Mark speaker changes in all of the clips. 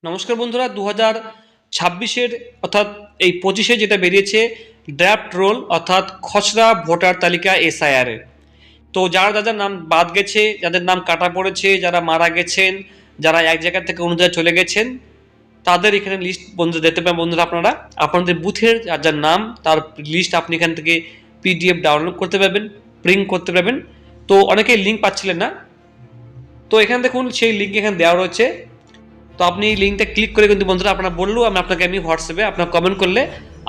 Speaker 1: নমস্কার বন্ধুরা, 2026-এর অর্থাৎ এই 25-এ যেটা বেরিয়েছে ড্রাফট রোল অর্থাৎ খসড়া ভোটার তালিকা এসআইআর এর। তো যারা যাদের নাম বাদ গেছে, যাদের নাম কাটা পড়েছে, যারা মারা গেছেন, যারা এক জায়গা থেকে অন্য জায়গায় চলে গেছেন, তাদের এখানে লিস্ট বন্ধুরা দেখতে পাবেন। বন্ধুরা আপনারা আপনাদের বুথের যার যার নাম তার লিস্ট আপনি এখান থেকে পিডিএফ ডাউনলোড করতে পারবেন, প্রিন্ট করতে পারবেন। তো অনেকেই লিঙ্ক পাচ্ছিলেন না, তো এখানে দেখুন সেই লিঙ্ক এখানে দেওয়া রয়েছে। তো আপনি এই লিঙ্কটা ক্লিক করে কিন্তু বন্ধুরা আপনারা বললেও আমি হোয়াটসঅ্যাপে আপনার কমেন্ট করলে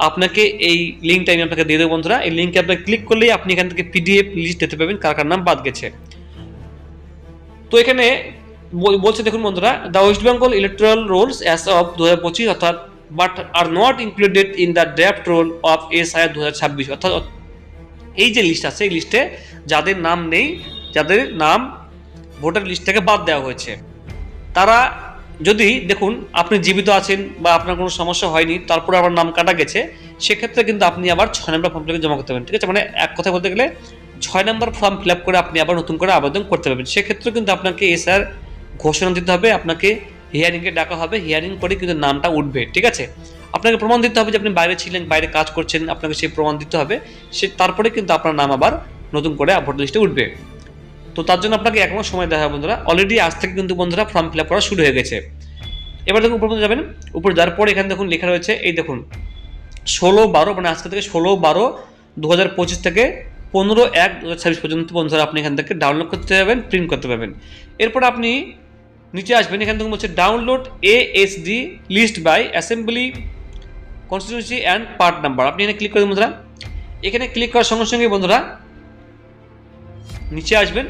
Speaker 1: আপনাকে এই লিঙ্কটা আমি আপনাকে দিয়ে দেবো। বন্ধুরা এই লিঙ্কে আপনাকে ক্লিক করলেই আপনি এখান থেকে পিডিএফ লিস্ট দিতে পাবেন কার কার নাম বাদ গেছে। তো এখানে বলছে দেখুন বন্ধুরা, the West Bengal electoral rolls as of 2025 অর্থাৎ but are not included in the draft roll of SIR 2026। অর্থাৎ এই যে লিস্ট আছে এই লিস্টে যাদের নাম নেই, যাদের নাম ভোটার লিস্ট থেকে বাদ দেওয়া হয়েছে, তারা যদি দেখুন আপনি জীবিত আছেন বা আপনার কোনো সমস্যা হয়নি, তারপরে আবার নাম কাটা গেছে, সেক্ষেত্রে কিন্তু আপনি আবার 6 নম্বর ফর্মটাকে জমা করতে পারবেন। ঠিক আছে, মানে এক কথা বলতে গেলে 6 নম্বর ফর্ম ফিল আপ করে আপনি আবার নতুন করে আবেদন করতে পারবেন। সেক্ষেত্রে কিন্তু আপনাকে এসআর ঘোষণা দিতে হবে, আপনাকে হিয়ারিংয়ে ডাকা হবে, হিয়ারিং করে কিন্তু নামটা উঠবে। ঠিক আছে, আপনাকে প্রমাণ দিতে হবে যে আপনি বাইরে ছিলেন, বাইরে কাজ করছেন, আপনাকে সেই প্রমাণ দিতে হবে। তারপরে কিন্তু আপনার নাম আবার নতুন করে ভোটার লিস্টে উঠবে। তো তার জন্য আপনাকে 1 মাস সময় দেওয়া হবে বন্ধুরা। অলরেডি আজ থেকে কিন্তু বন্ধুরা ফর্ম ফিল আপ করা শুরু হয়ে গেছে। এবার দেখুন উপর যাবেন, উপর যাওয়ার পর এখানে দেখুন লেখা রয়েছে, এই দেখুন 16/12 মানে আজকে থেকে 16/12/2025 থেকে 15/1/2026 পর্যন্ত বন্ধুরা আপনি এখান থেকে ডাউনলোড করতে পারবেন, প্রিন্ট করতে পারবেন। এরপর আপনি নিচে আসবেন, এখান থেকে বলছে download ASD list by assembly constituency and part number. আপনি এখানে ক্লিক করবেন বন্ধুরা। এখানে ক্লিক করার সঙ্গে সঙ্গে বন্ধুরা নিচে আসবেন,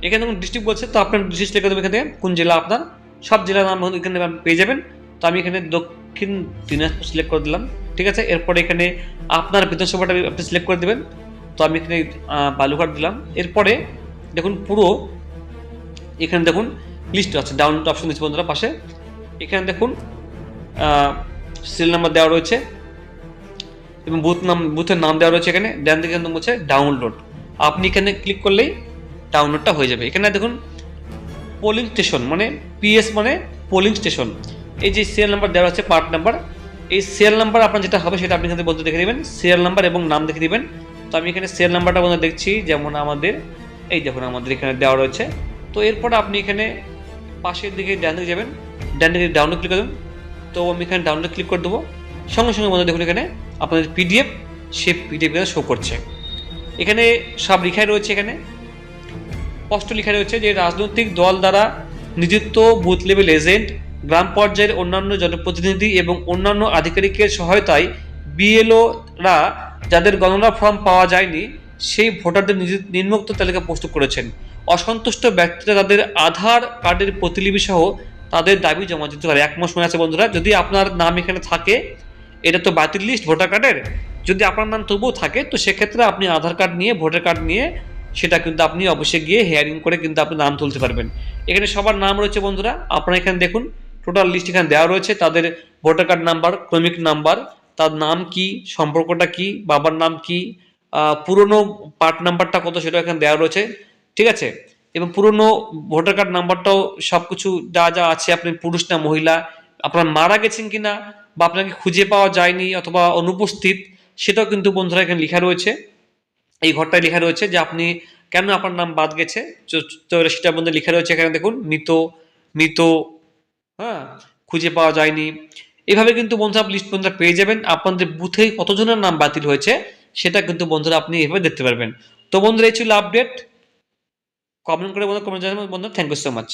Speaker 1: এখানে দেখুন ডিস্ট্রিক্ট বলছে, তো আপনার ডিস্ট্রিক্ট লিখে দেবেন, এখান থেকে কোন জেলা আপনার, সব জেলার নাম এখানে পেয়ে যাবেন। তো আমি এখানে দক্ষিণ দিনাজপুর সিলেক্ট করে দিলাম। ঠিক আছে, এরপরে এখানে আপনার বিধানসভাটা আপনি সিলেক্ট করে দেবেন। তো আমি এখানে বালুঘাট দিলাম। এরপরে দেখুন পুরো এখানে দেখুন লিস্ট আছে, ডাউনলোড অপশন দিচ্ছে বন্ধুরা পাশে। এখানে দেখুন সিরিয়াল নাম্বার দেওয়া রয়েছে এবং বুথের নাম দেওয়া রয়েছে। এখানে ডান দিকে কিন্তু বলছে ডাউনলোড, আপনি এখানে ক্লিক করলেই ডাউনলোডটা হয়ে যাবে। এখানে দেখুন পোলিং স্টেশন মানে পিএস মানে পোলিং স্টেশন, এই যে সিরিয়াল নাম্বার দেওয়া আছে পার্ট নাম্বার, এই সিরিয়াল নাম্বার আপনার যেটা হবে সেটা আপনি এখানে বলতে দেখে দেবেন, সিরিয়াল নাম্বার এবং নাম দেখে দিবেন। তো আমি এখানে সিরিয়াল নাম্বারটা বন্ধু দেখছি, যেমন আমাদের এই দেখুন আমাদের এখানে দেওয়া রয়েছে। তো এরপর আপনি এখানে পাশের দিকে ডান দিকে যাবেন, ডান দিকে ডাউনলোড ক্লিক করবেন। তো আমি এখানে ডাউনলোড ক্লিক করে দেবো, সঙ্গে সঙ্গে বন্ধু দেখুন এখানে আপনাদের পিডিএফ সে পিডিএফ শো করছে। এখানে সব লেখাই রয়েছে, এখানে স্পষ্ট লেখা রয়েছে যে রাজনৈতিক দল দ্বারা নিযুক্ত বুথ লেভেল এজেন্ট, গ্রাম পর্যায়ের অন্যান্য জনপ্রতিনিধি এবং অন্যান্য আধিকারিকের সহায়তায় বিএলওরা যাদের গণনা ফর্ম পাওয়া যায়নি সেই ভোটারদের নিম্নোক্ত তালিকা প্রস্তুত করেছেন। অসন্তুষ্ট ব্যক্তিরা তাদের আধার কার্ডের প্রতিলিপি সহ তাদের দাবি জমা দিতে পারে। 1 মাস সময় আছে বন্ধুরা। যদি আপনার নাম এখানে থাকে, এটা তো বাতিল লিস্ট ভোটার কার্ডের, যদি আপনার নাম তবুও থাকে তো সেক্ষেত্রে আপনি আধার কার্ড নিয়ে ভোটার কার্ড নিয়ে সেটা কিন্তু আপনি অবশ্যই গিয়ে হেয়ারিং করে কিন্তু আপনি নাম তুলতে পারবেন। এখানে সবার নাম রয়েছে বন্ধুরা, আপনারা এখানে দেখুন টোটাল লিস্ট এখানে দেওয়া রয়েছে, তাদের ভোটার কার্ড নাম্বার, ক্রমিক নাম্বার, তার নাম কি, সম্পর্কটা কি, বাবার নাম কি, পুরনো পার্ট নাম্বারটা কত সেটা এখানে দেওয়া রয়েছে। ঠিক আছে, এবং পুরনো ভোটার কার্ড নাম্বারটাও সব কিছু যা যা আছে, আপনি পুরুষ না মহিলা, আপনার মারা গেছেন কিনা বা আপনাকে খুঁজে পাওয়া যায়নি অথবা অনুপস্থিত, সেটাও কিন্তু বন্ধুরা এখানে লেখা রয়েছে। এই ঘরটায় লেখা রয়েছে যে আপনি কেন আপনার নাম বাদ গেছে, তো সেটার মধ্যে লেখা রয়েছে এখানে দেখুন মৃত, মৃত, হ্যাঁ, খুঁজে পাওয়া যায়নি। এভাবে কিন্তু বন্ধুরা লিস্ট বন্ধুরা পেয়ে যাবেন। আপনাদের বুথে কতজনের নাম বাতিল হয়েছে সেটা কিন্তু বন্ধুরা আপনি এভাবে দেখতে পারবেন। তো বন্ধুরা এই ছিল আপডেট। কমেন্ট করে বন্ধুরা কমেন্ট জানাবেন বন্ধুরা। Thank you so much.